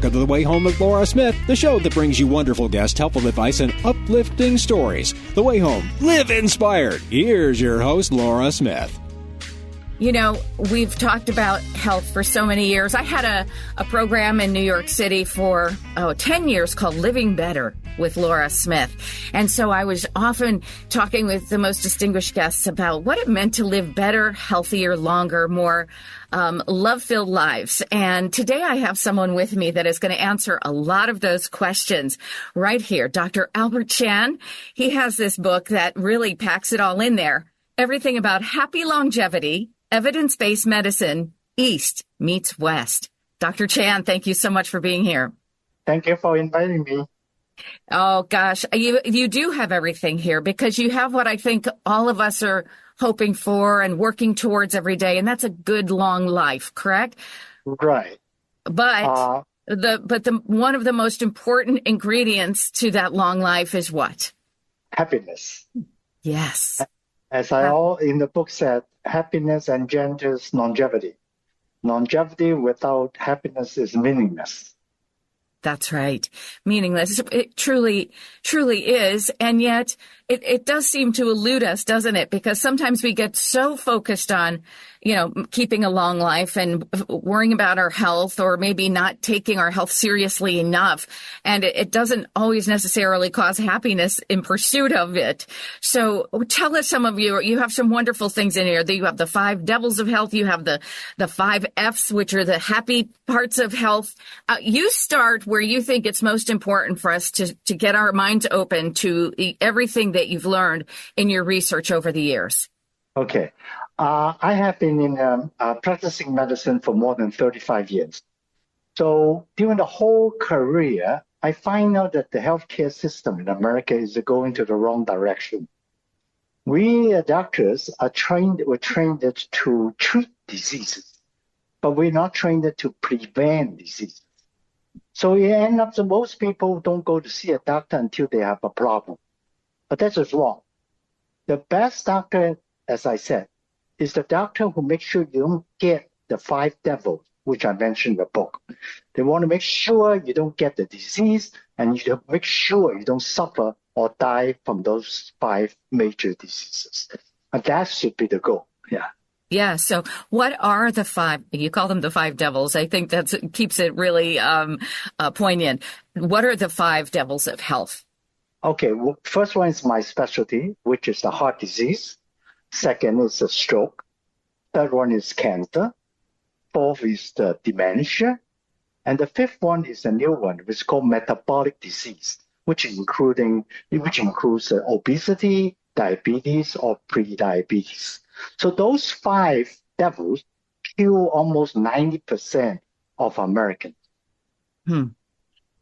Welcome to The Way Home with Laura Smith, the show that brings you wonderful guests, helpful advice, and uplifting stories. The Way Home. Live inspired. Here's your host, Laura Smith. You know, we've talked about health for so many years. I had a program in New York City for 10 years called Living Better with Laura Smith. And so I was often talking with the most distinguished guests about what it meant to live better, healthier, longer, more love-filled lives. And today I have someone with me that is going to answer a lot of those questions right here. Dr. Albert Chan. He has this book that really packs it all in there. Everything about happy longevity, evidence-based medicine, East meets West. Dr. Chan, thank you so much for being here. Thank you for inviting me. Oh, gosh, you do have everything here because you have what I think all of us are hoping for and working towards every day, and that's a good long life, correct? Right. But the one of the most important ingredients to that long life is what? Happiness. Yes. As in the book said, happiness engenders longevity. Longevity without happiness is meaningless. That's right. Meaningless. It truly is. And yet it does seem to elude us, doesn't it? Because sometimes we get so focused on, keeping a long life and worrying about our health or maybe not taking our health seriously enough. And it doesn't always necessarily cause happiness in pursuit of it. So tell us you have some wonderful things in here. You have the 5 devils of health. You have the 5 F's, which are the happy parts of health. You start where you think it's most important for us to get our minds open to everything that you've learned in your research over the years. Okay. I have been in practicing medicine for more than 35 years. So during the whole career, I find out that the healthcare system in America is going to the wrong direction. We doctors we're trained to treat diseases, but we're not trained to prevent diseases. So it ends up that most people don't go to see a doctor until they have a problem. But that is wrong. The best doctor, as I said, is the doctor who makes sure you don't get the 5 devils, which I mentioned in the book. They want to make sure you don't get the disease and you make sure you don't suffer or die from those 5 major diseases. And that should be the goal. Yeah. Yeah. So what are the 5? You call them the 5 devils. I think that keeps it really poignant. What are the 5 devils of health? Okay. Well, first one is my specialty, which is the heart disease. Second is the stroke. Third one is cancer. 4th is the dementia. And the 5th one is a new one, which is called metabolic disease, which includes obesity, diabetes, or pre-diabetes. So those 5 devils kill almost 90% of Americans.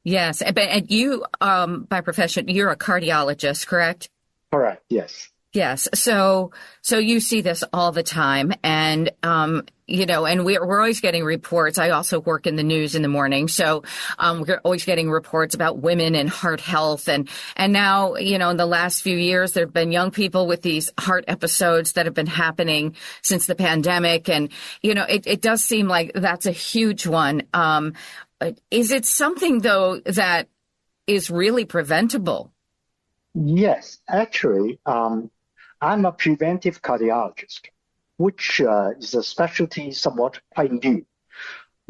Yes. And you, by profession, you're a cardiologist, correct? Correct. Yes. Yes. So you see this all the time and, and we're always getting reports. I also work in the news in the morning. So, we're always getting reports about women and heart health. And now, in the last few years, there have been young people with these heart episodes that have been happening since the pandemic. And, it does seem like that's a huge one. Is it something though that is really preventable? Yes, actually, I'm a preventive cardiologist, which is a specialty somewhat quite new.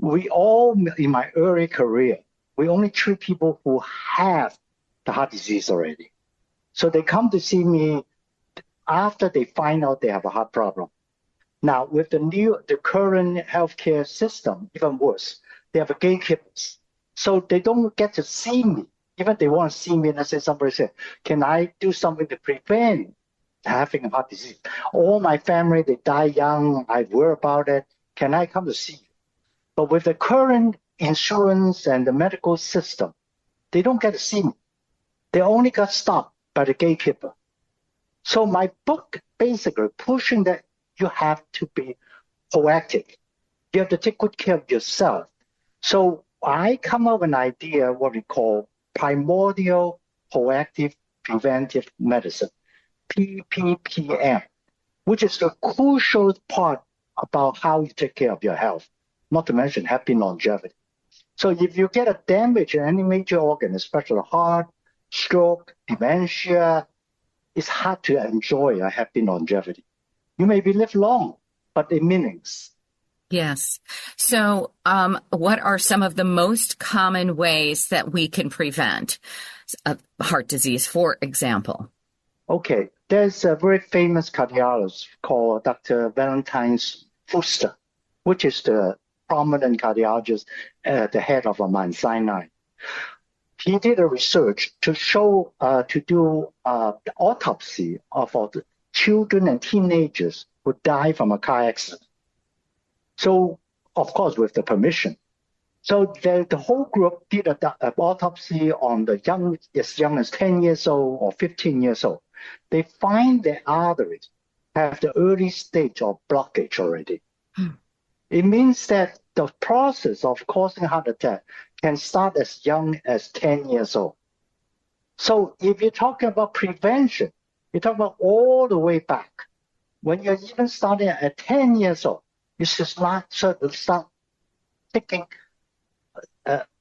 In my early career, we only treat people who have the heart disease already. So they come to see me after they find out they have a heart problem. Now, with the current healthcare system, even worse, they have gatekeepers. So they don't get to see me. Even they want to see me, and I say, somebody said, can I do something to prevent having a heart disease? All my family, they die young. I worry about it. Can I come to see you? But with the current insurance and the medical system, they don't get to see me. They only got stopped by the gatekeeper. So my book basically pushing that you have to be proactive. You have to take good care of yourself. So I come up with an idea, what we call primordial proactive preventive medicine, PPPM, which is the crucial part about how you take care of your health, not to mention happy longevity. So if you get a damage in any major organ, especially the heart, stroke, dementia, it's hard to enjoy a happy longevity. You may be live long, but it meaningless. Yes. So, what are some of the most common ways that we can prevent heart disease, for example? Okay, there's a very famous cardiologist called Dr. Valentine Fuster, which is the prominent cardiologist at the head of Mount Sinai. He did a research to show, to do the autopsy of all the children and teenagers who die from a car accident. So, of course, with the permission. So the whole group did an autopsy on the as young as 10 years old or 15 years old. They find their arteries have the early stage of blockage already. It means that the process of causing heart attack can start as young as 10 years old. So if you're talking about prevention, you're talking about all the way back. When you're even starting at 10 years old, you should start taking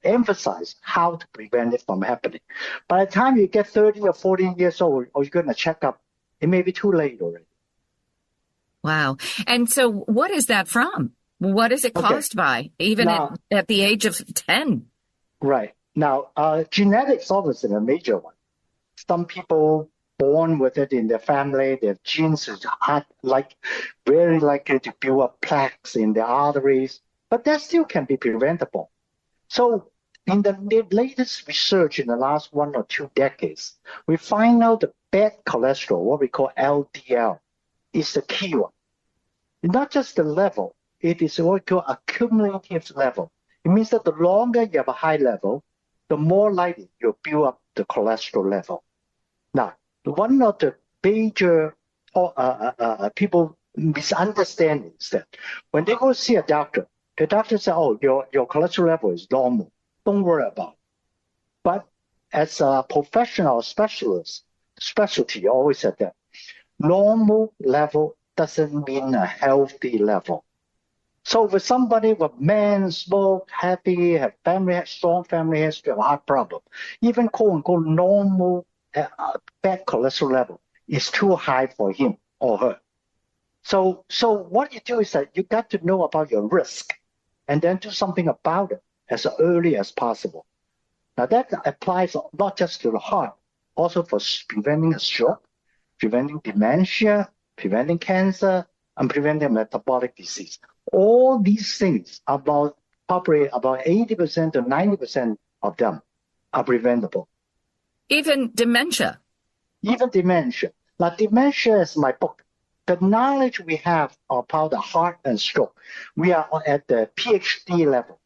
emphasize how to prevent it from happening. By the time you get 30 or 40 years old, or you're going to check up, it may be too late already. Wow. And so what is that from? What is it caused by, even now, at the age of 10? Right. Now, genetics obviously a major one. Some people born with it in their family, their genes are very likely to build up plaques in their arteries, but that still can be preventable. So in the latest research in the last 1 or 2 decades, we find out the bad cholesterol, what we call LDL, is the key one. Not just the level, it is what we call accumulative level. It means that the longer you have a high level, the more likely you build up the cholesterol level. Now, one of the major people misunderstand is that when they go see a doctor, the doctor says, oh, your cholesterol level is normal. Don't worry about it. But as a professional specialty, I always said that normal level doesn't mean a healthy level. So for somebody with man, smoke, happy, have family, strong family history of heart problem, even quote unquote normal bad cholesterol level is too high for him or her. So what you do is that you got to know about your risk and then do something about it as early as possible. Now that applies not just to the heart, also for preventing a stroke, preventing dementia, preventing cancer, and preventing metabolic disease. All these things, probably about 80% to 90% of them are preventable. Even dementia. Even dementia. Now, dementia is my book. The knowledge we have about the heart and stroke, we are at the PhD level.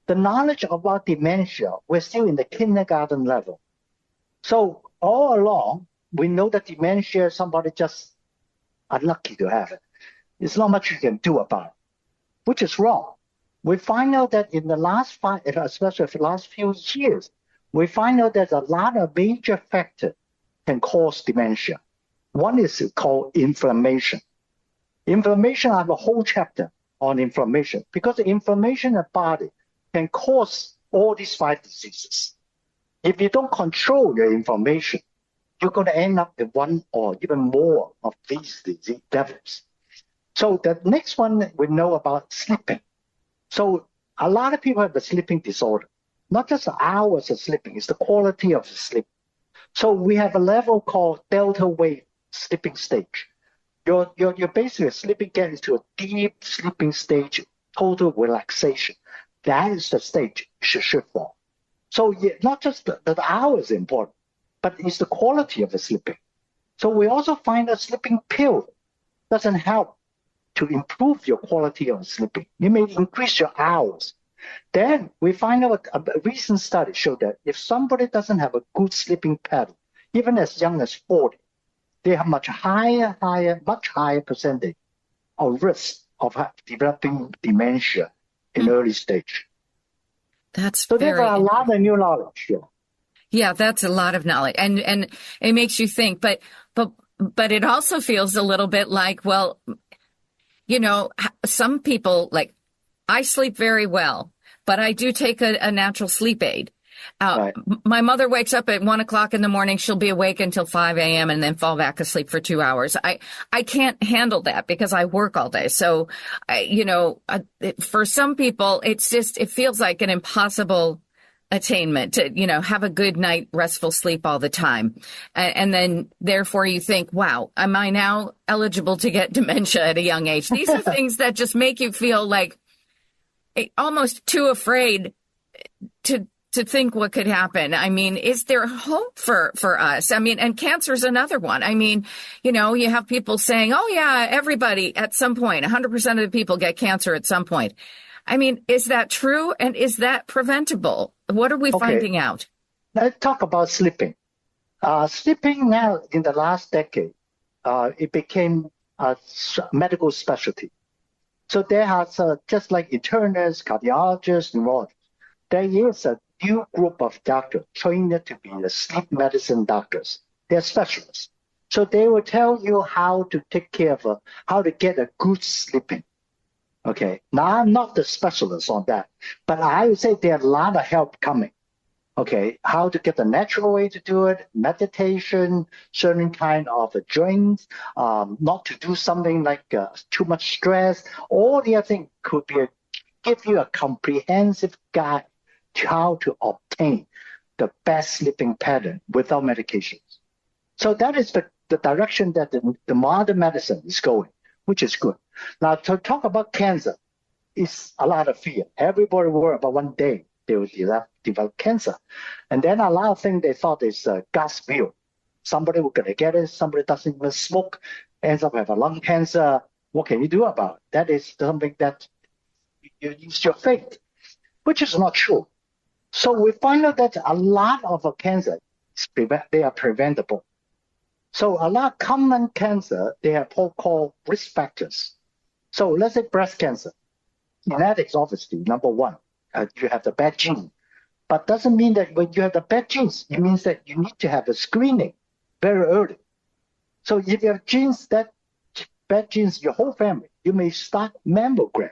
The knowledge about dementia, we're still in the kindergarten level. So all along, we know that dementia is somebody just unlucky to have it. There's not much you can do about it, which is wrong. We find out that in the last especially the last few years, we find out that a lot of major factors can cause dementia. One is called inflammation. Inflammation, I have a whole chapter on inflammation because the inflammation in the body can cause all these 5 diseases. If you don't control your inflammation, you're going to end up with one or even more of these disease levels. So the next one we know about sleeping. So a lot of people have a sleeping disorder. Not just the hours of sleeping, it's the quality of the sleep. So we have a level called delta wave sleeping stage. You're basically sleeping, get into a deep sleeping stage, total relaxation. That is the stage you should shoot for. So not just the hours important, but it's the quality of the sleeping. So we also find that sleeping pill doesn't help to improve your quality of sleeping. You may increase your hours. Then we find out a recent study showed that if somebody doesn't have a good sleeping pattern, even as young as 40, they have much higher percentage of risk of developing dementia in early stage. So there's a lot of new knowledge here. Yeah, that's a lot of knowledge, and it makes you think. But it also feels a little bit like, well, some people, like, I sleep very well, but I do take a natural sleep aid. Right. My mother wakes up at 1 o'clock in the morning. She'll be awake until 5 a.m. and then fall back asleep for 2 hours. I can't handle that because I work all day. So, for some people, it feels like an impossible attainment to, have a good night, restful sleep all the time. And then therefore you think, wow, am I now eligible to get dementia at a young age? These are things that just make you feel like almost too afraid to think what could happen. I mean, is there hope for us? I mean, and cancer is another one. I mean, you have people saying, oh yeah, everybody at some point, 100% of the people get cancer at some point. I mean, is that true? And is that preventable? What are we finding out? Let's talk about sleeping. Sleeping now in the last decade, it became a medical specialty. So there has, just like internists, cardiologists, neurologists, there is a new group of doctors trained to be the sleep medicine doctors. They're specialists. So they will tell you how to take care of, how to get a good sleeping. Okay. Now, I'm not the specialist on that, but I would say there's a lot of help coming. Okay. How to get the natural way to do it, meditation, certain kind of drinks, not to do something like too much stress. All the other things could be give you a comprehensive guide to how to obtain the best sleeping pattern without medications. So that is the direction that the modern medicine is going, which is good. Now, to talk about cancer, it's a lot of fear. Everybody worry about one day they will develop cancer. And then a lot of things they thought is God's will. Somebody will gonna get it, somebody doesn't even smoke, ends up have a lung cancer. What can you do about it? That is something that you use your faith, which is not true. So we find out that a lot of cancer, they are preventable. So a lot of common cancer, they have called risk factors. So let's say breast cancer. Genetics, obviously, number one. You have the bad gene. But doesn't mean that when you have the bad genes, it means that you need to have a screening very early. So if you have bad genes, your whole family, you may start mammogram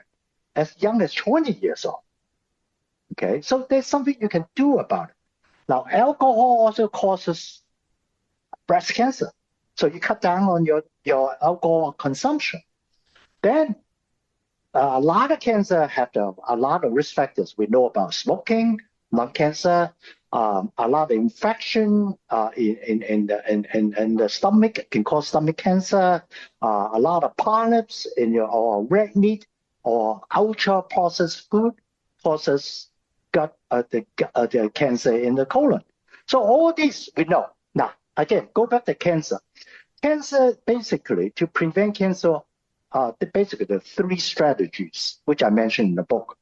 as young as 20 years old. Okay, so there's something you can do about it. Now, alcohol also causes breast cancer. So you cut down on your alcohol consumption. Then a lot of cancer have a lot of risk factors. We know about smoking, lung cancer, a lot of infection in the stomach can cause stomach cancer, a lot of polyps in or red meat or ultra processed food causes the cancer in the colon. So all these we know. Now, again, go back to cancer. Cancer, basically, to prevent cancer, basically the three strategies, which I mentioned in the book.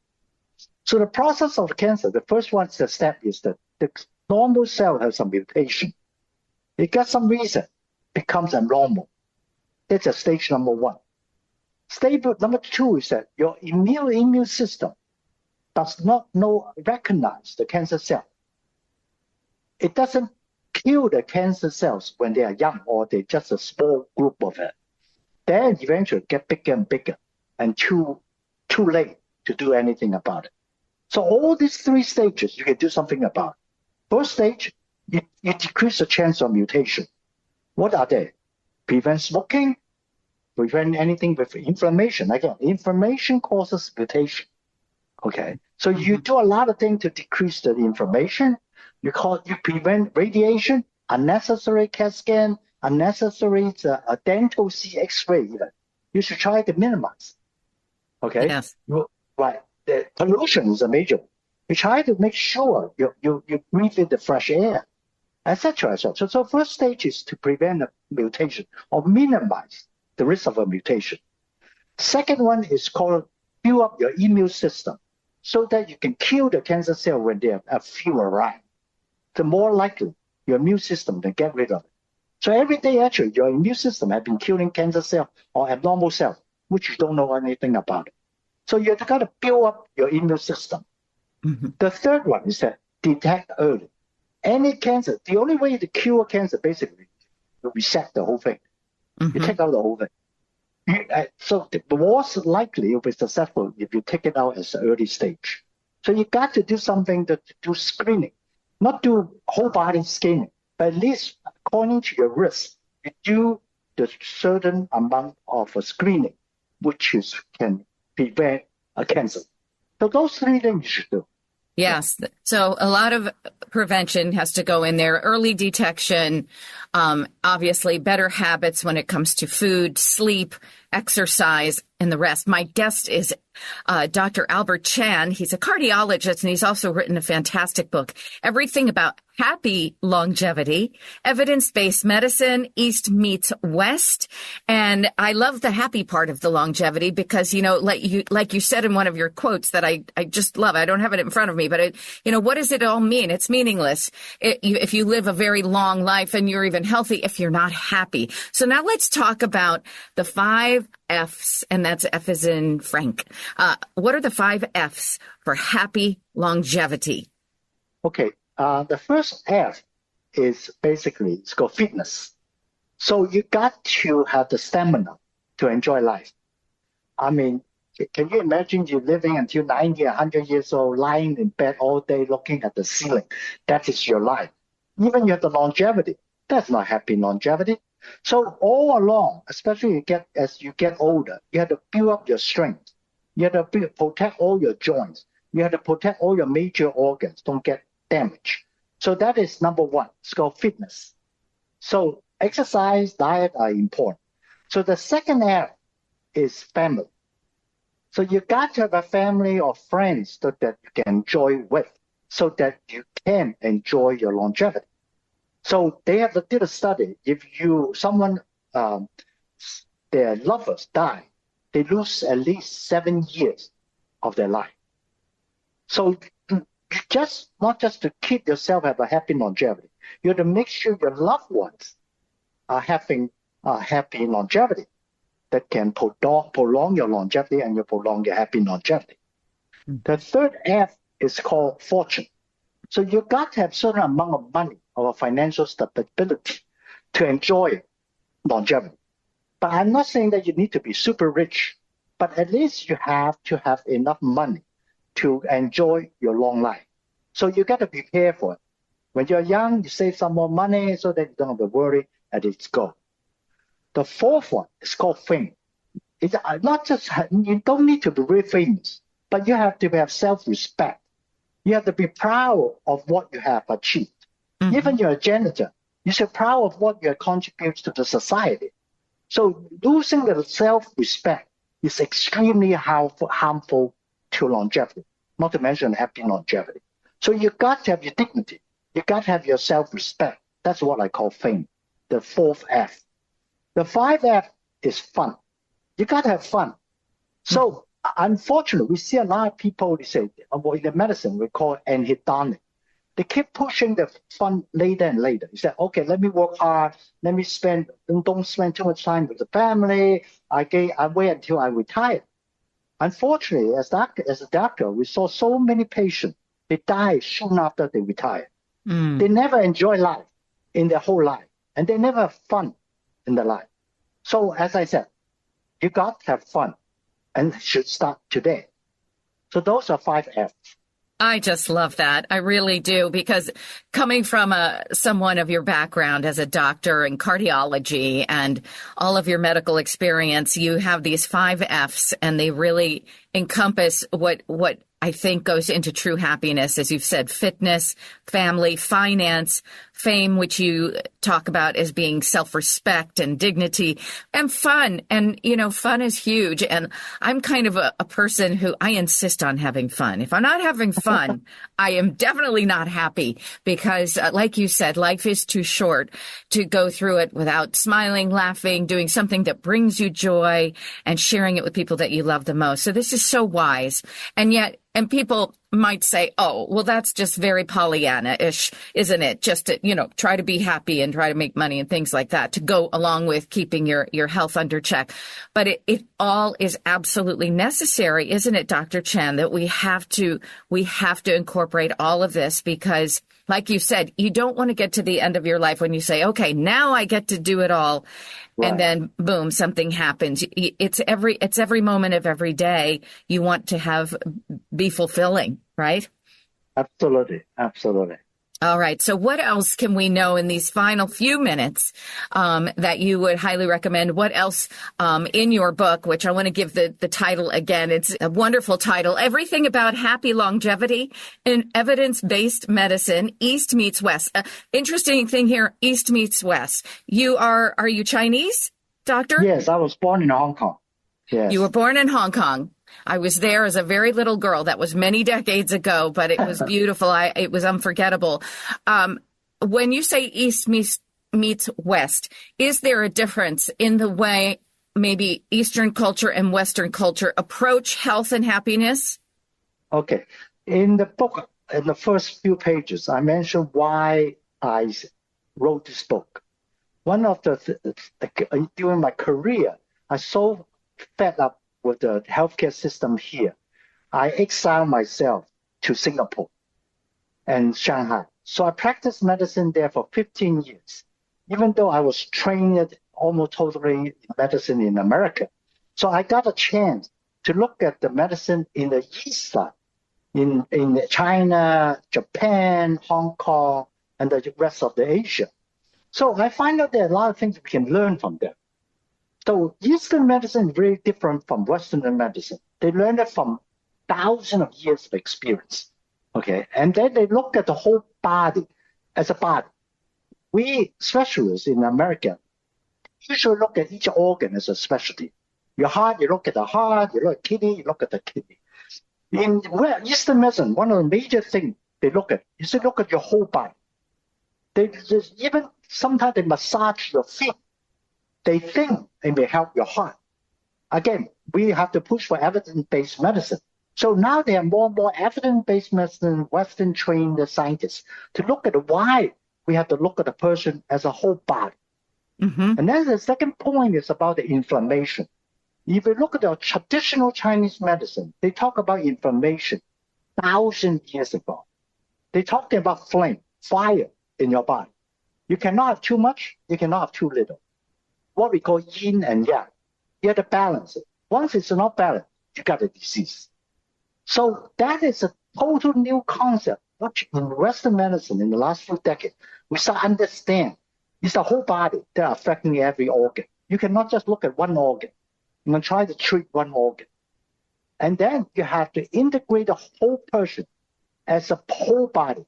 So the process of cancer, the first one, the step is that the normal cell has some mutation. It got some reason, becomes abnormal. That's a stage number one. Stage number two is that your immune system does not recognize the cancer cell. It doesn't kill the cancer cells when they are young or they're just a small group of it. Then eventually get bigger and bigger and too late to do anything about it. So all these three stages you can do something about. First stage, you decrease the chance of mutation. What are they? Prevent smoking, prevent anything with inflammation. Again, inflammation causes mutation. Okay, so you do a lot of things to decrease the inflammation. You prevent radiation, unnecessary CAT scan, unnecessary dental X-ray even. You should try to minimize. Okay? Yes. Right. The pollution is a major. You try to make sure you breathe in the fresh air, etc., etc. So first stage is to prevent a mutation or minimize the risk of a mutation. Second one is called build up your immune system so that you can kill the cancer cell when they are few around. The more likely your immune system can get rid of it. So every day, actually, your immune system has been killing cancer cell or abnormal cells, which you don't know anything about it. So you've got to build up your immune system. Mm-hmm. The third one is that detect early. Any cancer, the only way to cure cancer, basically, you reset the whole thing. Mm-hmm. You take out the whole thing. So the most likely you'll be successful if you take it out as an early stage. So you got to do something to do screening, not do whole body scanning, but at least according to your risk, you do the certain amount of a screening, can prevent a cancer. So those three things you should do. Yes. So a lot of prevention has to go in there. Early detection, obviously better habits when it comes to food, sleep, exercise, and the rest. My guest is Dr. Albert Chan. He's a cardiologist, and he's also written a fantastic book, Everything About Happy Longevity, Evidence-Based Medicine, East Meets West. And I love the happy part of the longevity because, like you said in one of your quotes that I just love, I don't have it in front of me, but what does it all mean? It's meaningless if you live a very long life and you're even healthy if you're not happy. So now let's talk about the 5 F's, and that's F as in Frank. What are the 5 F's for happy longevity? Okay. The first F is basically, it's called fitness. So you got to have the stamina to enjoy life. I mean, can you imagine you living until 90, 100 years old, lying in bed all day looking at the ceiling? That is your life. Even you have the longevity. That's not happy longevity. So all along, especially as you get older, you have to build up your strength. You have to protect all your joints. You have to protect all your major organs. Don't get damaged. So that is number 1. It's called fitness. So exercise, diet are important. So the second F is family. So you got to have a family or friends so that you can enjoy with, so that you can enjoy your longevity. So they have did a study. If their lovers die, they lose at least 7 years of their life. So not just to keep yourself have a happy longevity, you have to make sure your loved ones are having a happy longevity that can prolong your longevity and you prolong your happy longevity. The third F is called fortune. So you got to have certain amount of money or financial stability to enjoy longevity. But I'm not saying that you need to be super rich, but at least you have to have enough money to enjoy your long life. So you got to prepare for it. When you're young, you save some more money so that you don't have to worry at its goal. The fourth one is called fame. It's not just, you don't need to be very famous, but you have to have self-respect. You have to be proud of what you have achieved. Mm-hmm. Even you're a janitor, you should be proud of what you have contributed to the society. So losing the self-respect is extremely harmful to longevity, not to mention happy longevity. So you got to have your dignity. You got to have your self-respect. That's what I call fame, the 4th F. The 5th F is fun. You got to have fun. So unfortunately, we see a lot of people, they say, in the medicine, we call it anhedonic. They keep pushing the fun later and later. You say, okay, let me work hard. Let me don't spend too much time with the family. I wait until I retire. Unfortunately, as a doctor, we saw so many patients, they die soon after they retire. They never enjoy life in their whole life, and they never have fun in their life. So as I said, you got to have fun, and should start today. So those are 5 F's. I just love that. I really do, because coming from someone of your background as a doctor in cardiology and all of your medical experience, you have these 5 F's, and they really encompass what I think goes into true happiness, as you've said: fitness, family, finance, fame, which you talk about as being self-respect and dignity, and fun. And, fun is huge. And I'm kind of a person who I insist on having fun. If I'm not having fun, I am definitely not happy, because like you said, life is too short to go through it without smiling, laughing, doing something that brings you joy, and sharing it with people that you love the most. So this is so wise. And people might say, oh, well, that's just very Pollyanna-ish, isn't it? Just to, try to be happy and try to make money and things like that to go along with keeping your health under check. But it all is absolutely necessary, isn't it, Dr. Chan, that we have to incorporate all of this, because like you said, you don't want to get to the end of your life when you say, okay, now I get to do it all. Right. And then boom, something happens. It's every moment of every day you want to be fulfilling. right? Absolutely. Absolutely. All right. So what else can we know in these final few minutes that you would highly recommend? What else in your book, which I want to give the title again. It's a wonderful title. Everything About Happy Longevity in Evidence-Based Medicine, East Meets West. Interesting thing here, East meets West. Are you Chinese, doctor? Yes, I was born in Hong Kong. Yes. You were born in Hong Kong. I was there as a very little girl. That was many decades ago, but it was beautiful. It was unforgettable. When you say East meets West, is there a difference in the way maybe Eastern culture and Western culture approach health and happiness? Okay. In the book, in the first few pages, I mentioned why I wrote this book. One of during my career, I so fed up with the healthcare system here. I exiled myself to Singapore and Shanghai. So I practiced medicine there for 15 years, even though I was trained almost totally in medicine in America. So I got a chance to look at the medicine in the East side, in China, Japan, Hong Kong, and the rest of the Asia. So I find out there are a lot of things we can learn from them. So Eastern medicine is very different from Western medicine. They learn it from thousands of years of experience, okay? And then they look at the whole body as a body. We specialists in America usually look at each organ as a specialty. Your heart, you look at the heart. You look at kidney, you look at the kidney. In Eastern medicine, one of the major things they look at is they look at your whole body. They just, even sometimes they massage your feet. They think they may help your heart. Again, we have to push for evidence-based medicine. So now there are more and more evidence-based medicine, Western-trained scientists to look at why we have to look at a person as a whole body. Mm-hmm. And then the second point is about the inflammation. If you look at the traditional Chinese medicine, they talk about inflammation 1,000 years ago. They talked about flame, fire in your body. You cannot have too much, you cannot have too little. What we call yin and yang. You have to balance it. Once it's not balanced, you got a disease. So that is a total new concept, which in Western medicine in the last few decades, we start to understand it's the whole body that are affecting every organ. You cannot just look at one organ and try to treat one organ. And then you have to integrate the whole person as a whole body.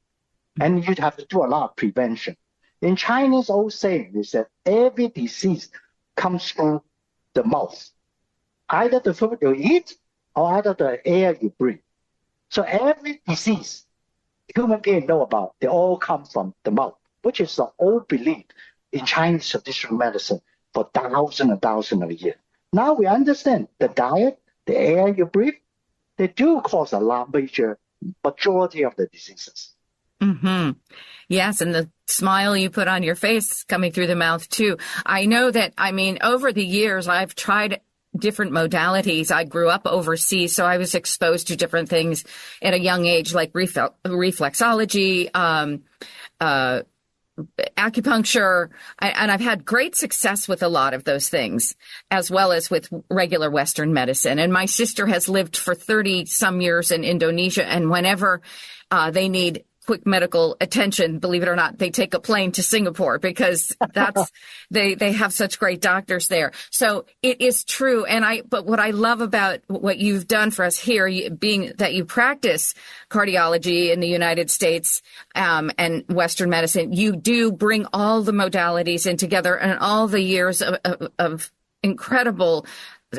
And you'd have to do a lot of prevention. In Chinese old saying is that every disease comes through the mouth, either the food you eat or either the air you breathe. So every disease human beings know about, they all come from the mouth, which is the old belief in Chinese traditional medicine for thousands and thousands of years. Now we understand the diet, the air you breathe, they do cause a majority of the diseases. Mm-hmm. Yes, and the smile you put on your face coming through the mouth, too. I know that, over the years, I've tried different modalities. I grew up overseas, so I was exposed to different things at a young age, like reflexology, acupuncture, and I've had great success with a lot of those things, as well as with regular Western medicine. And my sister has lived for 30-some years in Indonesia, and whenever they need quick medical attention, believe it or not, they take a plane to Singapore because that's they have such great doctors there. So it is true. But what I love about what you've done for us here, being that you practice cardiology in the United States and Western medicine, you do bring all the modalities in together and all the years of incredible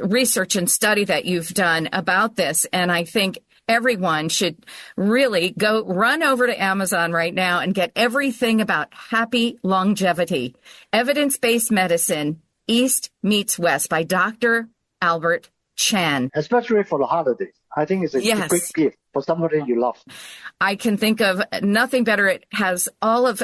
research and study that you've done about this. And I think everyone should really run over to Amazon right now and get everything about happy longevity. Evidence-based medicine, East Meets West by Dr. Albert Chan. Especially for the holidays. I think it's a great gift for somebody you love. I can think of nothing better. It has all of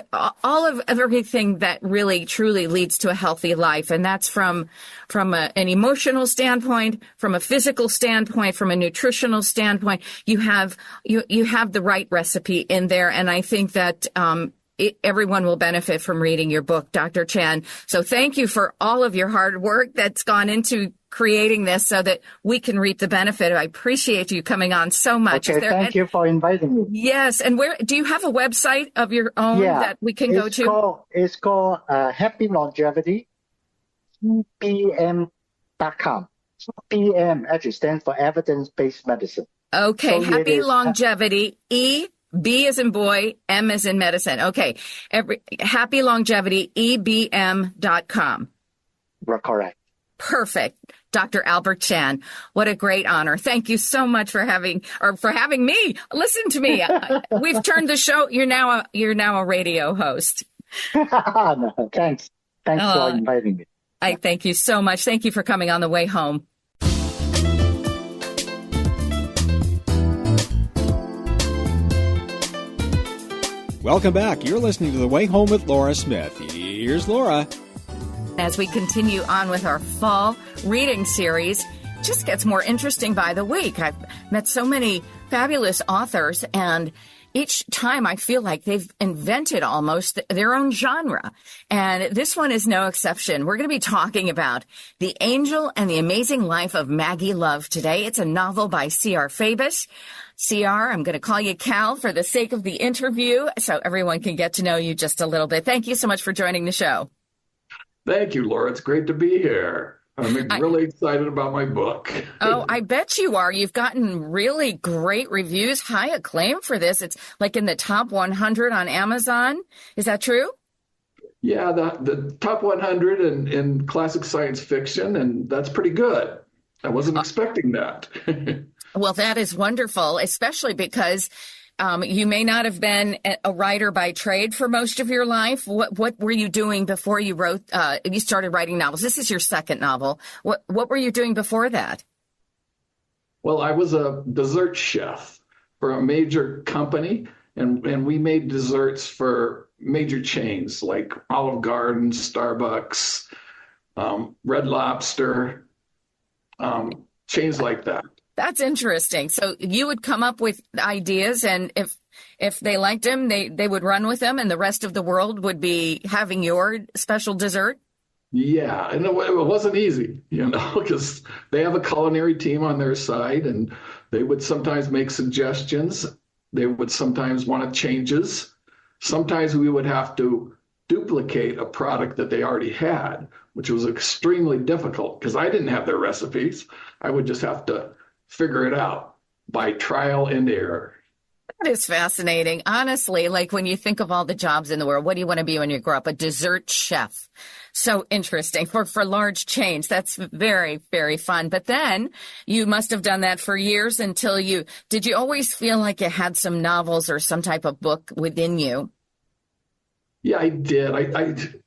everything that really truly leads to a healthy life, and that's from an emotional standpoint, from a physical standpoint, from a nutritional standpoint. You have the right recipe in there, and I think that everyone will benefit from reading your book, Dr. Chan. So thank you for all of your hard work that's gone into creating this so that we can reap the benefit. I appreciate you coming on so much. Okay, thank you for inviting me. Yes. And where do you have a website of your own that we can go to? It's called Happy Longevity, EBM.com. EBM actually stands for Evidence-Based Medicine. Okay, so Happy Longevity, B as in boy, M as in medicine. Okay, Happy Longevity, EBM.com. We're correct. Perfect. Dr. Albert Chan, what a great honor. Thank you so much for having me. Listen to me. We've turned the show. You're now a radio host. No, thanks. Thanks for inviting me. I thank you so much. Thank you for coming on the way home. Welcome back. You're listening to The Way Home with Laura Smith. Here's Laura. As we continue on with our fall reading series, it just gets more interesting by the week. I've met so many fabulous authors, and each time I feel like they've invented almost their own genre. And this one is no exception. We're going to be talking about The Angel and the Amazing Life of Maggie Love today. It's a novel by C.R. Fabis. CR, I'm going to call you Cal for the sake of the interview so everyone can get to know you just a little bit. Thank you so much for joining the show. Thank you, Laura. It's great to be here. I'm really excited about my book. Oh, I bet you are. You've gotten really great reviews, high acclaim for this. It's like in the top 100 on Amazon. Is that true? Yeah, the top 100 in classic science fiction, and that's pretty good. I wasn't expecting that. Well, that is wonderful, especially because you may not have been a writer by trade for most of your life. What were you doing before you started writing novels? This is your second novel. What were you doing before that? Well, I was a dessert chef for a major company, and we made desserts for major chains like Olive Garden, Starbucks, Red Lobster, chains like that. That's interesting. So you would come up with ideas, and if they liked them, they would run with them, and the rest of the world would be having your special dessert? Yeah, and it wasn't easy, because they have a culinary team on their side, and they would sometimes make suggestions. They would sometimes want changes. Sometimes we would have to duplicate a product that they already had, which was extremely difficult because I didn't have their recipes. I would just have to figure it out by trial and error. That is fascinating. Honestly, like when you think of all the jobs in the world, what do you want to be when you grow up? A dessert chef. So interesting for large chains. That's very, very fun. But then you must have done that for years did you always feel like you had some novels or some type of book within you? Yeah, I did.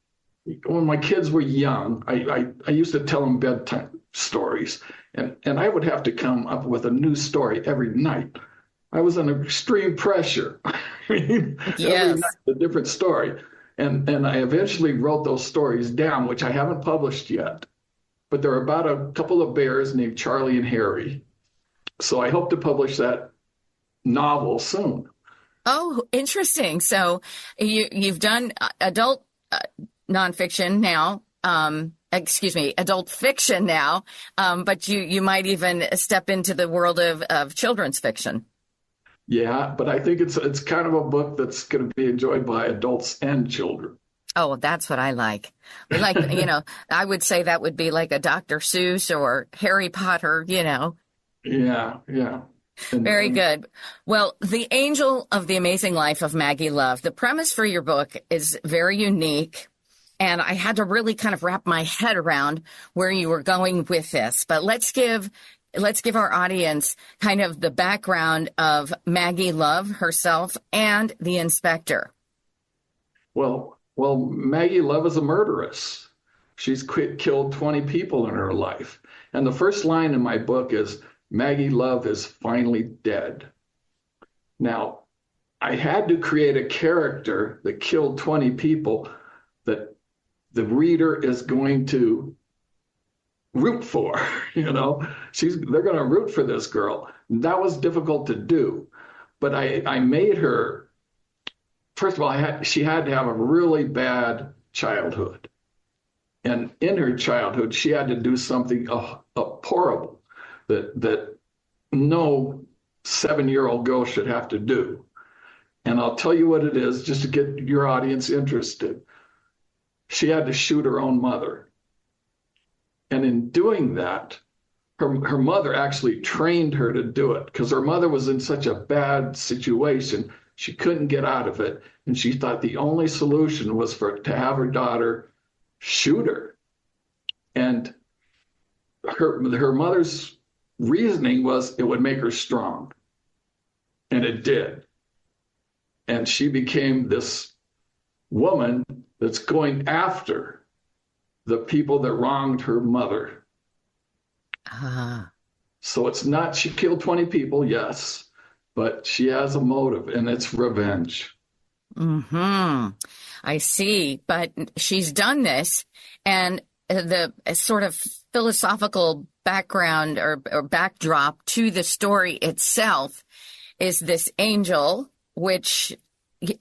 When my kids were young, I used to tell them bedtime stories, and I would have to come up with a new story every night. I was under extreme pressure. Every night a different story. And I eventually wrote those stories down, which I haven't published yet. But they're about a couple of bears named Charlie and Harry. So I hope to publish that novel soon. Oh, interesting. So you've done adult nonfiction now, adult fiction now, but you might even step into the world of children's fiction. Yeah, but I think it's kind of a book that's going to be enjoyed by adults and children. Oh, that's what I like. I would say that would be like a Dr. Seuss or Harry Potter, Yeah. Very good. Well, The Angel of the Amazing Life of Maggie Love. The premise for your book is very unique, and I had to really kind of wrap my head around where you were going with this. But let's give our audience kind of the background of Maggie Love herself and the inspector. Well, Maggie Love is a murderess. She's killed 20 people in her life. And the first line in my book is, Maggie Love is finally dead. Now, I had to create a character that killed 20 people that the reader is going to root for, they're going to root for this girl. That was difficult to do, but I made her first of all, she had to have a really bad childhood. And in her childhood, she had to do something horrible that no 7-year-old girl should have to do. And I'll tell you what it is, just to get your audience interested. She had to shoot her own mother. And in doing that, her mother actually trained her to do it because her mother was in such a bad situation. She couldn't get out of it. And she thought the only solution was to have her daughter shoot her. And her mother's reasoning was it would make her strong. And it did. And she became this woman that's going after the people that wronged her mother. So it's not, she killed 20 people, yes, but she has a motive, and it's revenge. I see. But she's done this, and the sort of philosophical background or backdrop to the story itself is this angel, which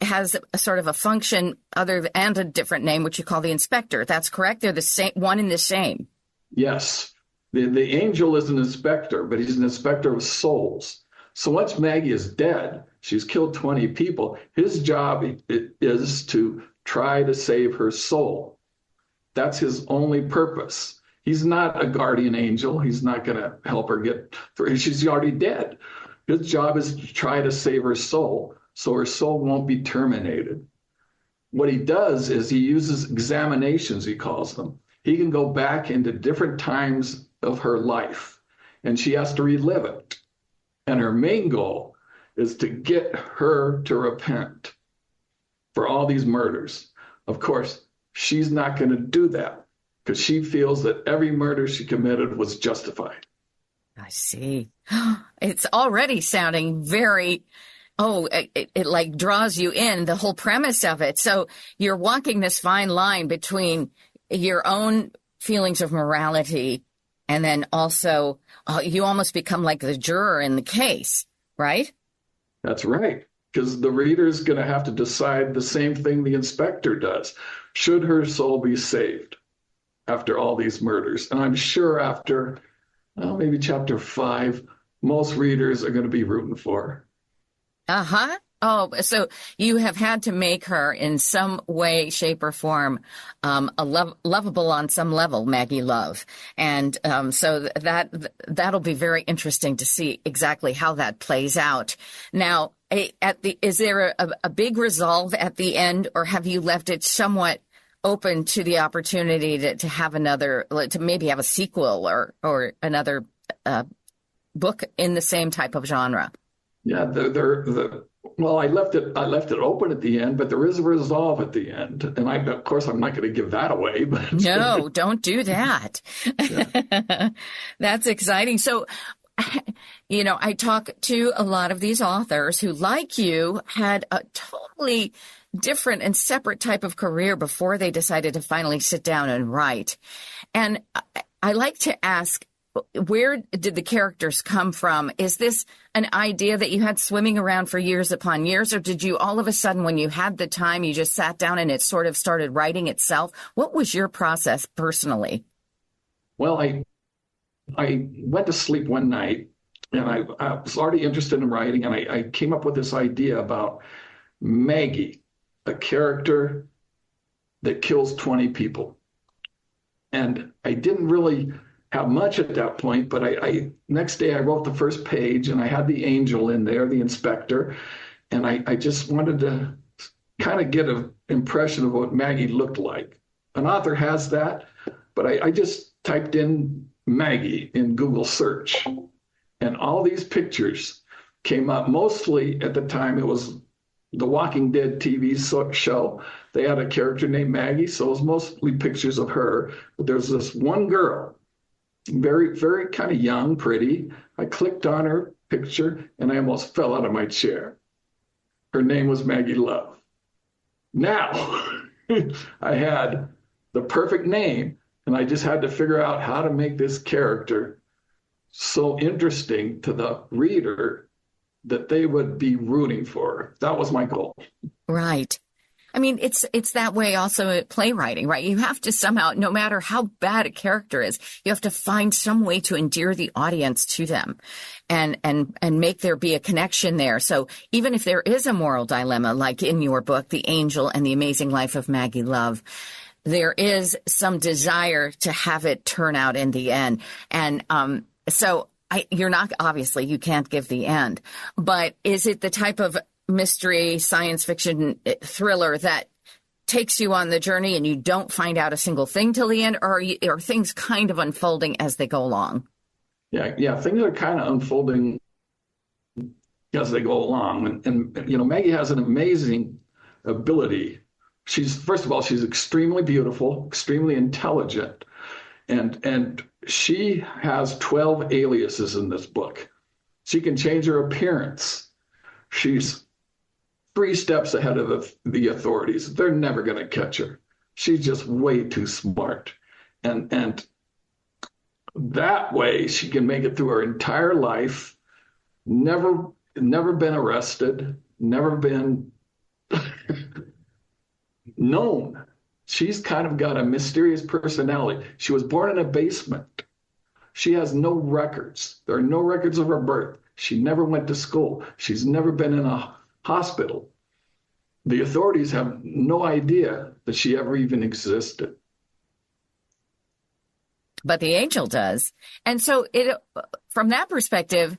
has a sort of a function and a different name, which you call the inspector. That's correct? They're the same, one and the same. Yes. The angel is an inspector, but he's an inspector of souls. So once Maggie is dead, she's killed 20 people. His job is to try to save her soul. That's his only purpose. He's not a guardian angel. He's not going to help her get through. She's already dead. His job is to try to save her soul so her soul won't be terminated. What he does is he uses examinations, he calls them. He can go back into different times of her life, and she has to relive it. And her main goal is to get her to repent for all these murders. Of course, she's not going to do that because she feels that every murder she committed was justified. I see. It's already sounding very, it like draws you in, the whole premise of it. So you're walking this fine line between your own feelings of morality and then also you almost become like the juror in the case, right? That's right. Because the reader's going to have to decide the same thing the inspector does. Should her soul be saved after all these murders? And I'm sure after maybe chapter 5, most readers are going to be rooting for her. Oh, so you have had to make her in some way, shape, or form lovable on some level, Maggie Love. And so that'll be very interesting to see exactly how that plays out. Now, is there a big resolve at the end, or have you left it somewhat open to the opportunity to have to maybe have a sequel or another book in the same type of genre? Yeah, well, I left it open at the end, but there is a resolve at the end, and of course I'm not going to give that away. But no, don't do that. Yeah. That's exciting. So, I talk to a lot of these authors who, like you, had a totally different and separate type of career before they decided to finally sit down and write. And I like to ask, where did the characters come from? Is this an idea that you had swimming around for years upon years, or did you all of a sudden, when you had the time, you just sat down and it sort of started writing itself? What was your process personally? Well, I went to sleep one night, and I was already interested in writing, and I came up with this idea about Maggie, a character that kills 20 people. And I didn't really have much at that point, but I next day I wrote the first page, and I had the angel in there, the inspector, and I just wanted to kind of get an impression of what Maggie looked like. An author has that, but I just typed in Maggie in Google search, and all these pictures came up. Mostly at the time it was the Walking Dead TV show. They had a character named Maggie, so it was mostly pictures of her. But there's this one girl, very, very kind of young, pretty. I clicked on her picture and I almost fell out of my chair. Her name was Maggie Love. Now, I had the perfect name, and I just had to figure out how to make this character so interesting to the reader that they would be rooting for. That was my goal. Right. I mean, it's that way also at playwriting, right? You have to somehow, no matter how bad a character is, you have to find some way to endear the audience to them and make there be a connection there. So even if there is a moral dilemma, like in your book, The Angel and the Amazing Life of Maggie Love, there is some desire to have it turn out in the end. And you're not, obviously, you can't give the end, but is it the type of mystery, science fiction thriller that takes you on the journey and you don't find out a single thing till the end, or are things kind of unfolding as they go along? Yeah, things are kind of unfolding as they go along. And Maggie has an amazing ability. First of all, she's extremely beautiful, extremely intelligent, and she has 12 aliases in this book. She can change her appearance. She's 3 steps ahead of the authorities. They're never going to catch her. She's just way too smart. And that way she can make it through her entire life, never been arrested, never been known. She's kind of got a mysterious personality. She was born in a basement. She has no records. There are no records of her birth. She never went to school. She's never been in a hospital. The authorities have no idea that she ever even existed. But the angel does. And so from that perspective,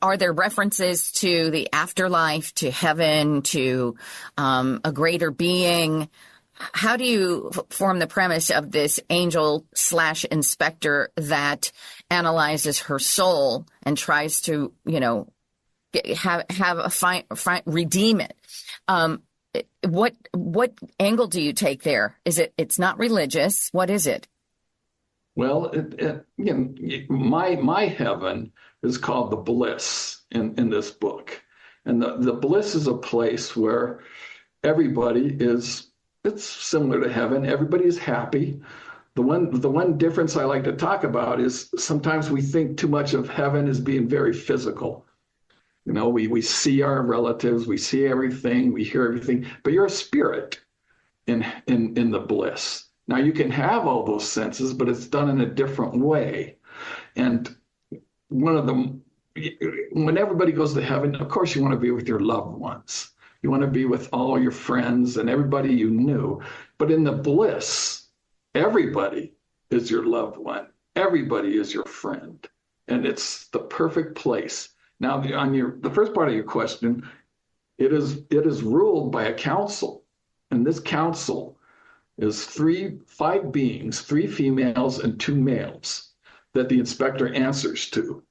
are there references to the afterlife, to heaven, to a greater being? How do you form the premise of this angel/inspector that analyzes her soul and tries to, redeem it? What angle do you take there? It's not religious? What is it? Well, my heaven is called the bliss in this book. And the bliss is a place where everybody it's similar to heaven. Everybody is happy. The one difference I like to talk about is sometimes we think too much of heaven as being very physical. We see our relatives, we see everything, we hear everything, but you're a spirit in the bliss. Now you can have all those senses, but it's done in a different way. And one of them, when everybody goes to heaven, of course you want to be with your loved ones. You want to be with all your friends and everybody you knew. But in the bliss, everybody is your loved one. Everybody is your friend. And it's the perfect place. Now, on the first part of your question, it is ruled by a council. And this council is 5 beings, 3 females and 2 males that the inspector answers to.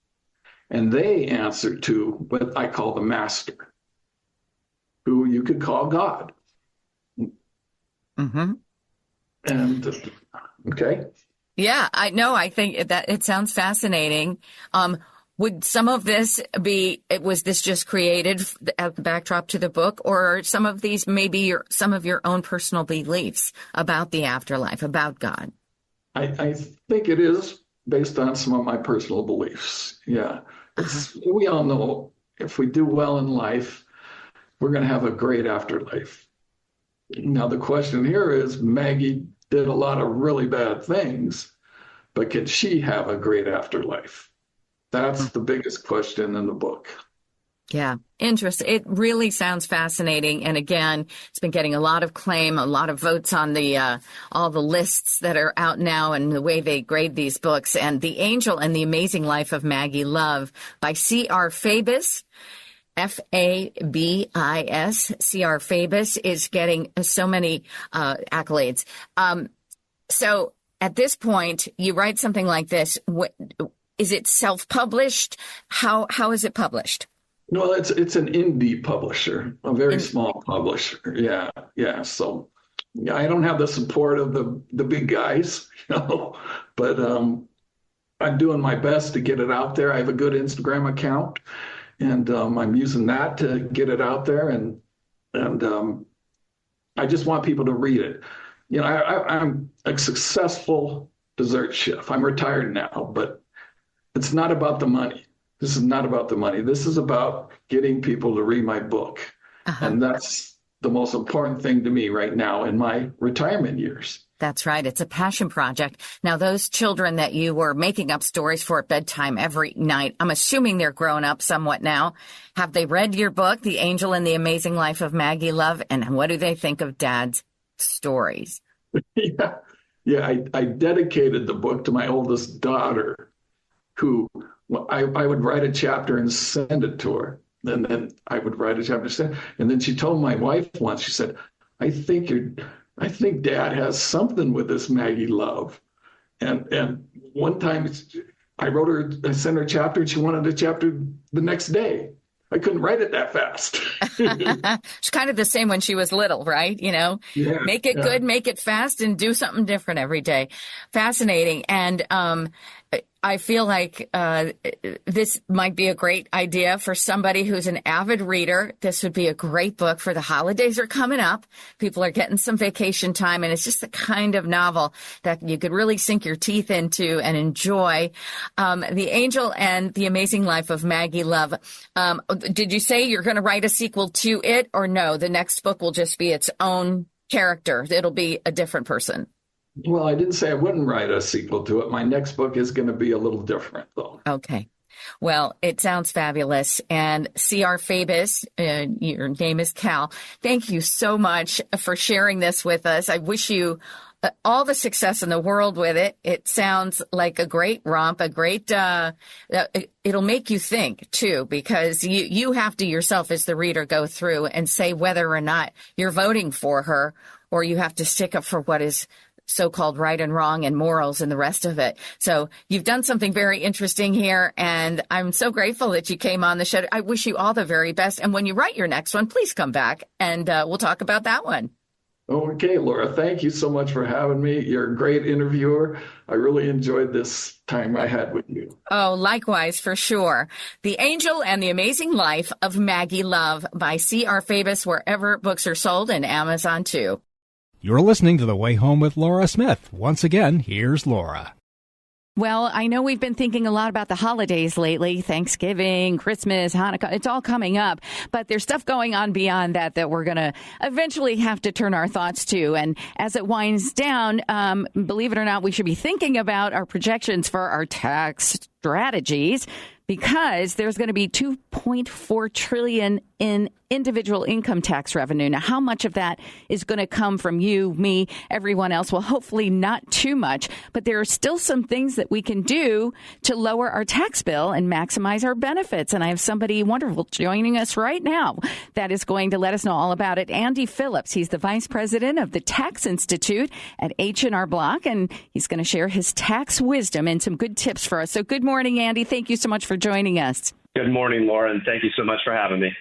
And they answer to what I call the master, who you could call God. Mm-hmm. And, okay. Yeah, I know. I think that it sounds fascinating. Would some of this was this just created at the backdrop to the book, or are some of these maybe some of your own personal beliefs about the afterlife, about God? I think it is based on some of my personal beliefs. Yeah. We all know if we do well in life, we're going to have a great afterlife. Now, the question here is, Maggie did a lot of really bad things, but can she have a great afterlife? That's the biggest question in the book. Yeah, interesting. It really sounds fascinating. And again, it's been getting a lot of claim, a lot of votes on the all the lists that are out now and the way they grade these books. And The Angel and the Amazing Life of Maggie Love by C.R. Fabis. Fabis. C.R. Fabis is getting so many accolades. So at this point, you write something like this. Is it self-published? How is it published? No, it's an indie publisher, a very small publisher. Yeah. So I don't have the support of the big guys, but I'm doing my best to get it out there. I have a good Instagram account, and I'm using that to get it out there. And I just want people to read it. I'm a successful dessert chef. I'm retired now, but it's not about the money. This is not about the money. This is about getting people to read my book. And that's the most important thing to me right now in my retirement years. That's right. It's a passion project. Now, those children that you were making up stories for at bedtime every night, I'm assuming they're grown up somewhat now. Have they read your book, The Angel and the Amazing Life of Maggie Love? And what do they think of Dad's stories? Yeah. I dedicated the book to my oldest daughter, who I would write a chapter and send it to her. And then I would write a chapter. And then she told my wife once, she said, I think Dad has something with this Maggie Love. And one time I sent her a chapter and she wanted a chapter the next day. I couldn't write it that fast. It's kind of the same when she was little, right? Make it good, make it fast, and do something different every day. Fascinating. And I feel like this might be a great idea for somebody who's an avid reader. This would be a great book for the holidays are coming up. People are getting some vacation time, and it's just the kind of novel that you could really sink your teeth into and enjoy. The Angel and the Amazing Life of Maggie Love. Did you say you're going to write a sequel to it, or no? The next book will just be its own character. It'll be a different person. Well, I didn't say I wouldn't write a sequel to it. My next book is going to be a little different, though. Okay. Well, it sounds fabulous. And C.R. Fabis, your name is Cal. Thank you so much for sharing this with us. I wish you all the success in the world with it. It sounds like a great romp, a great, it'll make you think too, because you have to yourself as the reader go through and say whether or not you're voting for her, or you have to stick up for what is so-called right and wrong and morals and the rest of it. So you've done something very interesting here, and I'm so grateful that you came on the show. I wish you all the very best. And when you write your next one, please come back and we'll talk about that one. Okay, Laura, thank you so much for having me. You're a great interviewer. I really enjoyed this time I had with you. Oh, likewise, for sure. The Angel and the Amazing Life of Maggie Love by C.R. Fabis, wherever books are sold, and Amazon too. You're listening to The Way Home with Laura Smith. Once again, here's Laura. Well, I know we've been thinking a lot about the holidays lately, Thanksgiving, Christmas, Hanukkah, it's all coming up, but there's stuff going on beyond that we're going to eventually have to turn our thoughts to. And as it winds down, believe it or not, we should be thinking about our projections for our tax strategies, because there's going to be $2.4 trillion in individual income tax revenue. Now, how much of that is going to come from you, me, everyone else? Well, hopefully not too much, but there are still some things that we can do to lower our tax bill and maximize our benefits. And I have somebody wonderful joining us right now that is going to let us know all about it. Andy Phillips, he's the vice president of the Tax Institute at H&R Block, and he's going to share his tax wisdom and some good tips for us. So good morning, Andy. Thank you so much for joining us. Good morning, Laura, and thank you so much for having me.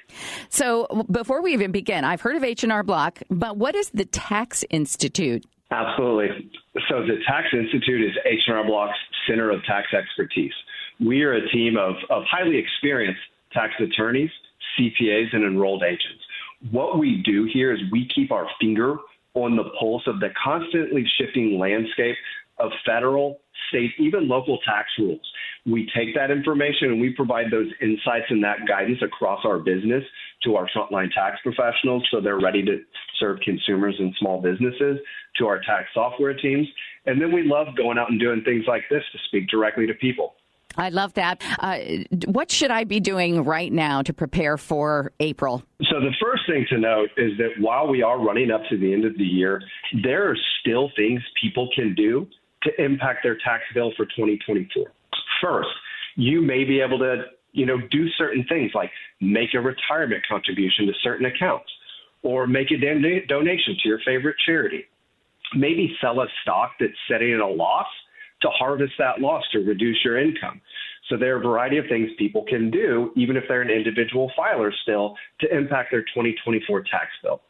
So before we even begin, I've heard of H&R Block, but what is the Tax Institute? Absolutely. So the Tax Institute is H&R Block's Center of Tax Expertise. We are a team of highly experienced tax attorneys, CPAs, and enrolled agents. What we do here is we keep our finger on the pulse of the constantly shifting landscape of federal, state, even local tax rules. We take that information and we provide those insights and that guidance across our business to our frontline tax professionals so they're ready to serve consumers and small businesses, to our tax software teams. And then we love going out and doing things like this to speak directly to people. I love that. What should I be doing right now to prepare for April? So the first thing to note is that while we are running up to the end of the year, there are still things people can do to impact their tax bill for 2024. First, you may be able to, do certain things like make a retirement contribution to certain accounts, or make a donation to your favorite charity. Maybe sell a stock that's setting at a loss to harvest that loss to reduce your income. So there are a variety of things people can do, even if they're an individual filer still, to impact their 2024 tax bill.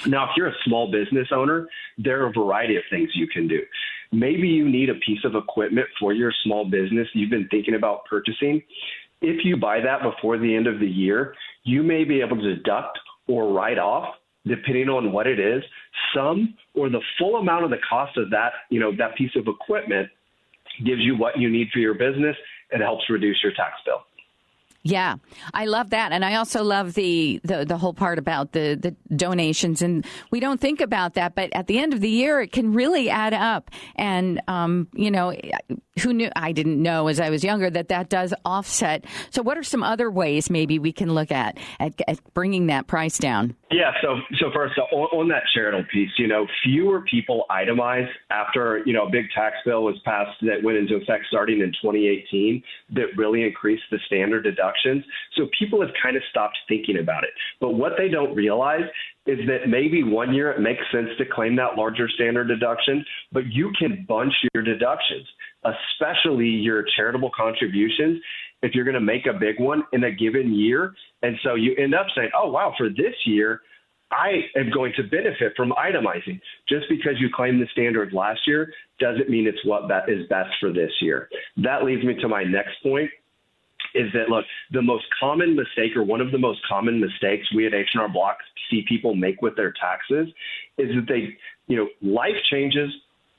Now, if you're a small business owner, there are a variety of things you can do. Maybe you need a piece of equipment for your small business you've been thinking about purchasing. If you buy that before the end of the year, you may be able to deduct or write off, depending on what it is, some or the full amount of the cost of that, that piece of equipment gives you what you need for your business and helps reduce your tax bill. Yeah, I love that. And I also love the whole part about the donations. And we don't think about that. But at the end of the year, it can really add up. And, who knew? I didn't know as I was younger that does offset. So what are some other ways maybe we can look at bringing that price down? Yeah. So first, on that charitable piece, fewer people itemize after, a big tax bill was passed that went into effect starting in 2018 that really increased the standard deductions. So people have kind of stopped thinking about it. But what they don't realize is that maybe one year it makes sense to claim that larger standard deduction, but you can bunch your deductions, especially your charitable contributions, if you're going to make a big one in a given year. And so you end up saying, oh, wow, for this year, I am going to benefit from itemizing. Just because you claimed the standard last year doesn't mean it's what is best for this year. That leads me to my next point, is that, look, the most common mistake, or one of the most common mistakes we at H&R Block see people make with their taxes, is that they, life changes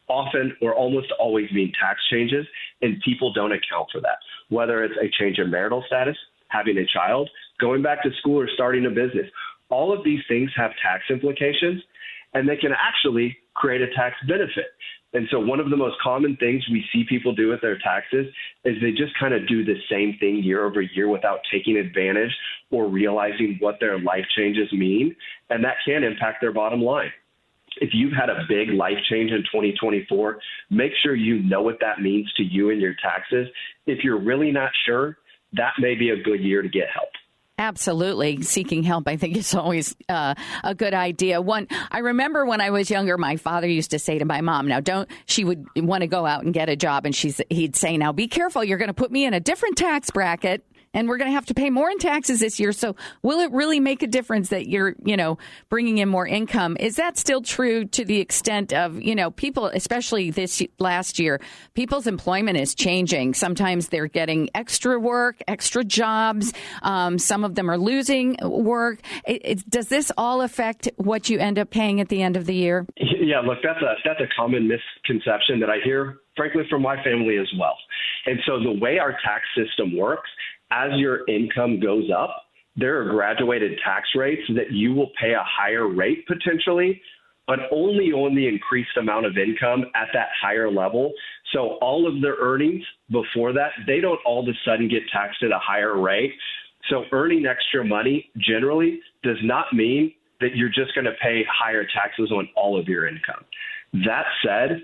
often or almost always mean tax changes, and people don't account for that. Whether it's a change in marital status, having a child, going back to school, or starting a business. All of these things have tax implications, and they can actually create a tax benefit. And so one of the most common things we see people do with their taxes is they just kind of do the same thing year over year without taking advantage or realizing what their life changes mean, and that can impact their bottom line. If you've had a big life change in 2024, make sure you know what that means to you and your taxes. If you're really not sure, that may be a good year to get help. Absolutely. Seeking help, I think, is always a good idea. I remember when I was younger, my father used to say to my mom, she would want to go out and get a job, and he'd say, now be careful, you're going to put me in a different tax bracket, and we're going to have to pay more in taxes this year. So will it really make a difference that you're, bringing in more income? Is that still true to the extent of, people, especially this last year, people's employment is changing. Sometimes they're getting extra work, extra jobs. Some of them are losing work. Does this all affect what you end up paying at the end of the year? Yeah, look, that's a common misconception that I hear, frankly, from my family as well. And so the way our tax system works, as your income goes up, there are graduated tax rates that you will pay a higher rate potentially, but only on the increased amount of income at that higher level. So all of their earnings before that, they don't all of a sudden get taxed at a higher rate. So earning extra money generally does not mean that you're just going to pay higher taxes on all of your income. That said,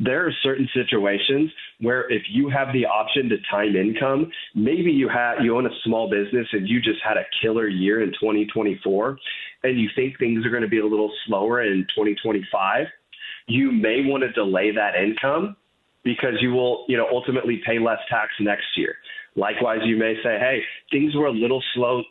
there are certain situations where if you have the option to time income, maybe you own a small business and you just had a killer year in 2024 and you think things are going to be a little slower in 2025, you may want to delay that income because you will, ultimately pay less tax next year. Likewise, you may say, hey, things were a little slow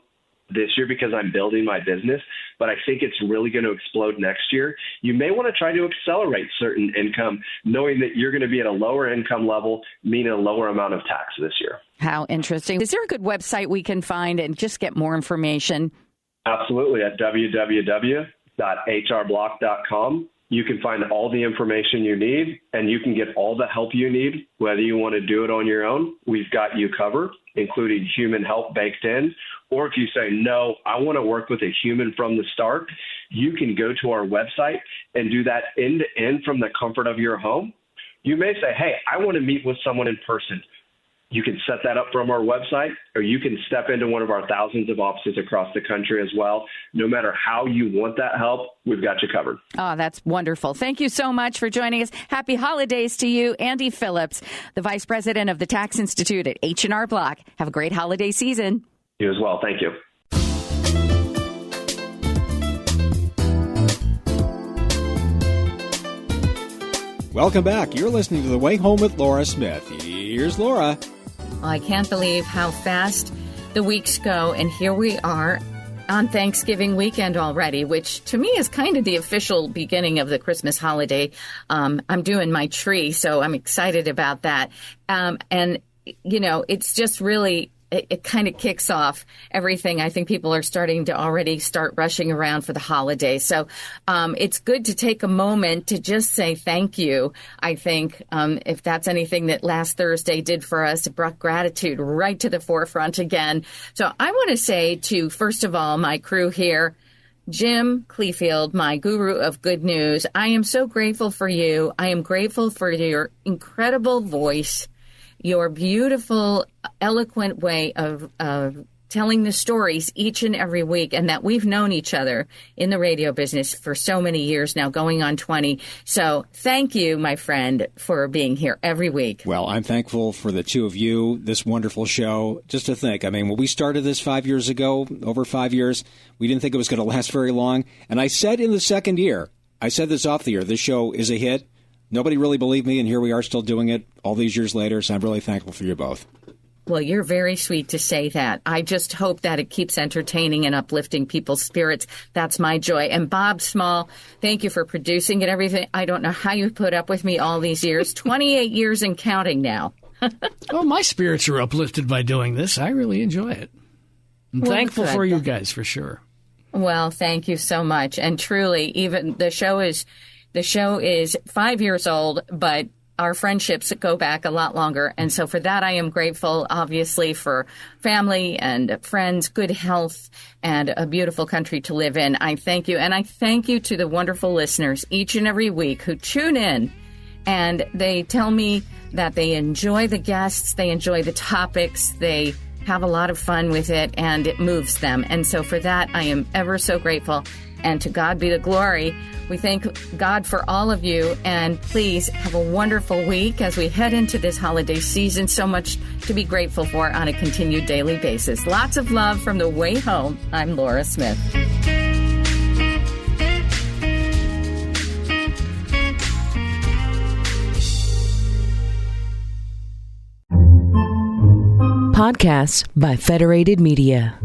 this year because I'm building my business, but I think it's really going to explode next year. You may want to try to accelerate certain income, knowing that you're going to be at a lower income level, meaning a lower amount of tax this year. How interesting. Is there a good website we can find and just get more information? Absolutely. At www.hrblock.com. You can find all the information you need, and you can get all the help you need, whether you want to do it on your own. We've got you covered, including human help baked in. Or if you say, no, I want to work with a human from the start, you can go to our website and do that end to end from the comfort of your home. You may say, hey, I want to meet with someone in person. You can set that up from our website, or you can step into one of our thousands of offices across the country as well. No matter how you want that help, we've got you covered. Oh, that's wonderful. Thank you so much for joining us. Happy holidays to you, Andy Phillips, the Vice President of the Tax Institute at H&R Block. Have a great holiday season. You as well. Thank you. Welcome back. You're listening to The Way Home with Laura Smith. Here's Laura. I can't believe how fast the weeks go, and here we are on Thanksgiving weekend already, which to me is kind of the official beginning of the Christmas holiday. I'm doing my tree, so I'm excited about that. And, it's just really it kind of kicks off everything. I think people are starting to already start rushing around for the holidays. So it's good to take a moment to just say thank you. I think if that's anything that last Thursday did for us, it brought gratitude right to the forefront again. So I want to say to, first of all, my crew here, Jim Cleefield, my guru of good news, I am so grateful for you. I am grateful for your incredible voice, your beautiful, eloquent way of telling the stories each and every week, and that we've known each other in the radio business for so many years now, going on 20. So thank you, my friend, for being here every week. Well, I'm thankful for the two of you, this wonderful show. Just to think, I mean, when we started this 5 years ago, over 5 years, we didn't think it was going to last very long. And I said in the second year, I said this off the air, this show is a hit. Nobody really believed me, and here we are still doing it all these years later. So I'm really thankful for you both. Well, you're very sweet to say that. I just hope that it keeps entertaining and uplifting people's spirits. That's my joy. And Bob Small, thank you for producing it, everything. I don't know how you put up with me all these years, 28 years and counting now. Well, my spirits are uplifted by doing this. I really enjoy it. I'm thankful for you guys, for sure. Well, thank you so much. And truly, even the show is 5 years old, but our friendships go back a lot longer. And so for that, I am grateful, obviously, for family and friends, good health, and a beautiful country to live in. I thank you. And I thank you to the wonderful listeners each and every week who tune in and they tell me that they enjoy the guests, they enjoy the topics, they have a lot of fun with it, and it moves them. And so for that, I am ever so grateful. And to God be the glory. We thank God for all of you, and please have a wonderful week as we head into this holiday season. So much to be grateful for on a continued daily basis. Lots of love from the way home. I'm Laura Smith. Podcasts by Federated Media.